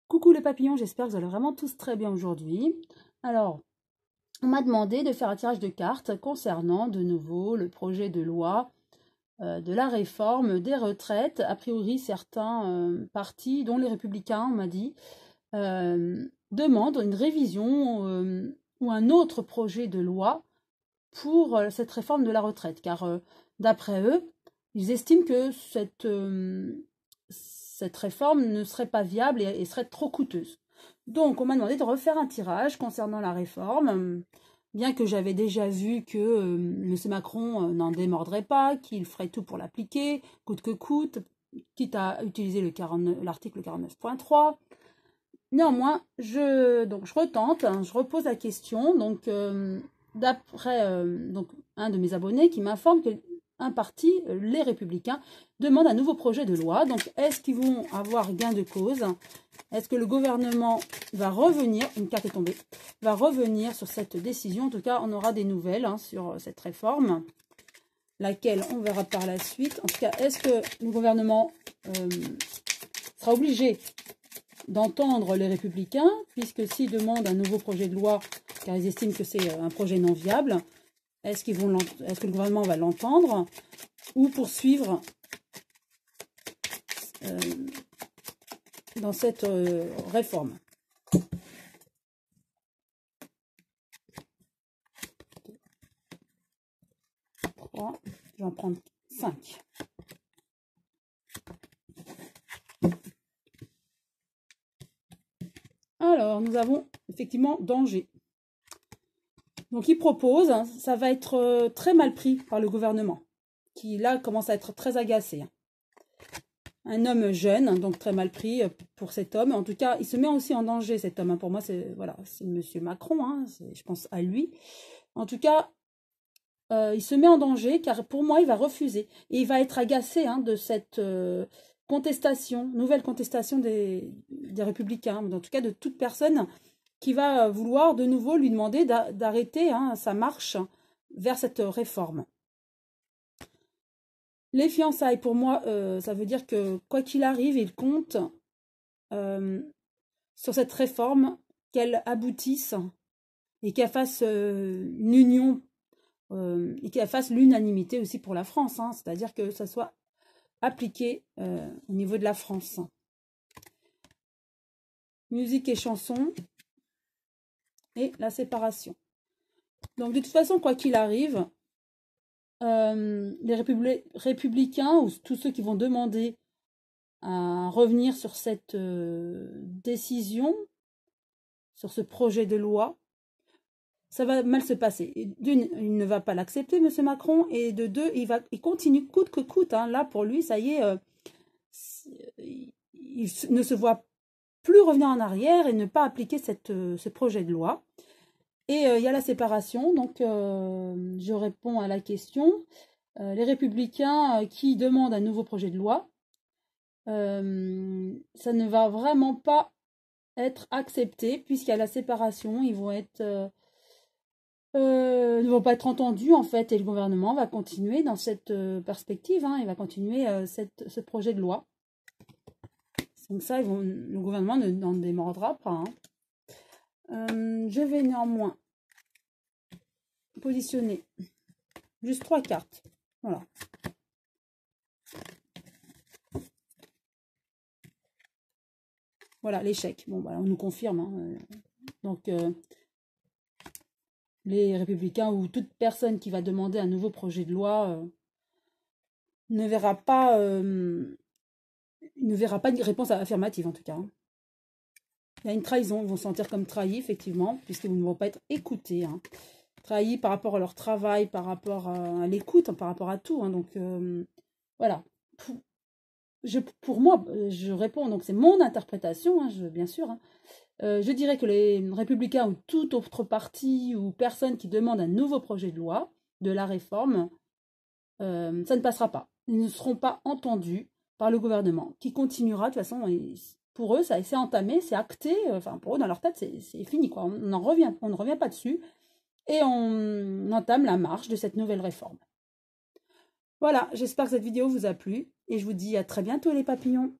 Coucou les papillons, j'espère que vous allez vraiment tous très bien aujourd'hui. Alors, on m'a demandé de faire un tirage de cartes concernant de nouveau le projet de loi de la réforme des retraites. A priori, certains partis, dont les Républicains, on m'a dit, demandent une révision ou un autre projet de loi pour cette réforme de la retraite. Car d'après eux, ils estiment que cette réforme ne serait pas viable et serait trop coûteuse. Donc, on m'a demandé de refaire un tirage concernant la réforme, bien que j'avais déjà vu que M. Macron n'en démordrait pas, qu'il ferait tout pour l'appliquer, coûte que coûte, quitte à utiliser l'article 49.3. Néanmoins, je retente, hein, je repose la question. Donc, d'après un de mes abonnés qui m'informe qu'un parti, les Républicains, demande un nouveau projet de loi. Donc, est-ce qu'ils vont avoir gain de cause? Est-ce que le gouvernement va revenir, une carte est tombée, va revenir sur cette décision? En tout cas, on aura des nouvelles hein, sur cette réforme, laquelle on verra par la suite. En tout cas, est-ce que le gouvernement sera obligé d'entendre les Républicains, puisque s'ils demandent un nouveau projet de loi, car ils estiment que c'est un projet non viable, est-ce que le gouvernement va l'entendre ou poursuivre dans cette réforme? Je vais en prendre 5. Alors, nous avons effectivement danger. Donc, il propose, hein, ça va être très mal pris par le gouvernement, qui là commence à être très agacé. Un homme jeune, donc très mal pris pour cet homme. En tout cas, il se met aussi en danger, cet homme. Pour moi, c'est voilà, c'est M. Macron, hein, je pense à lui. En tout cas, il se met en danger, car pour moi, il va refuser. Et il va être agacé hein, de cette contestation, nouvelle contestation des Républicains, en tout cas de toute personne qui va vouloir de nouveau lui demander d'arrêter hein, sa marche vers cette réforme. Les fiançailles, pour moi, ça veut dire que quoi qu'il arrive, il compte sur cette réforme, qu'elle aboutisse et qu'elle fasse une union et qu'elle fasse l'unanimité aussi pour la France, hein, c'est-à-dire que ça soit appliqué au niveau de la France. Musique et chansons et la séparation. Donc de toute façon, quoi qu'il arrive, les républicains ou tous ceux qui vont demander à revenir sur cette décision, sur ce projet de loi, ça va mal se passer. D'une, il ne va pas l'accepter, M. Macron, et de deux, il continue coûte que coûte. Hein. Là, pour lui, ça y est, il ne se voit plus revenir en arrière et ne pas appliquer ce projet de loi. Et il y a la séparation, donc je réponds à la question. Les républicains qui demandent un nouveau projet de loi, ça ne va vraiment pas être accepté puisqu'il y a la séparation, ils vont être ne vont pas être entendus en fait et le gouvernement va continuer dans cette perspective, hein, il va continuer ce projet de loi. Donc ça, le gouvernement n'en démordra pas. Hein. Je vais néanmoins positionner juste 3 cartes. Voilà. Voilà, l'échec. Bon, bah, on nous confirme. Hein. Donc, les républicains ou toute personne qui va demander un nouveau projet de loi ne verra pas une réponse affirmative, en tout cas. Hein. Il y a une trahison. Ils vont se sentir comme trahis, effectivement, puisqu'ils ne vont pas être écoutés. Hein. Trahis par rapport à leur travail, par rapport à l'écoute, hein, par rapport à tout. Hein. Donc, voilà. Pour moi, je réponds, donc c'est mon interprétation, hein, bien sûr. Hein. Je dirais que les républicains ou tout autre parti ou personne qui demande un nouveau projet de loi de la réforme, ça ne passera pas. Ils ne seront pas entendus par le gouvernement, qui continuera, de toute façon, pour eux, ça c'est entamé, c'est acté, enfin pour eux, dans leur tête, c'est fini, quoi. On ne revient pas dessus, et on entame la marche de cette nouvelle réforme. Voilà, j'espère que cette vidéo vous a plu, et je vous dis à très bientôt les papillons.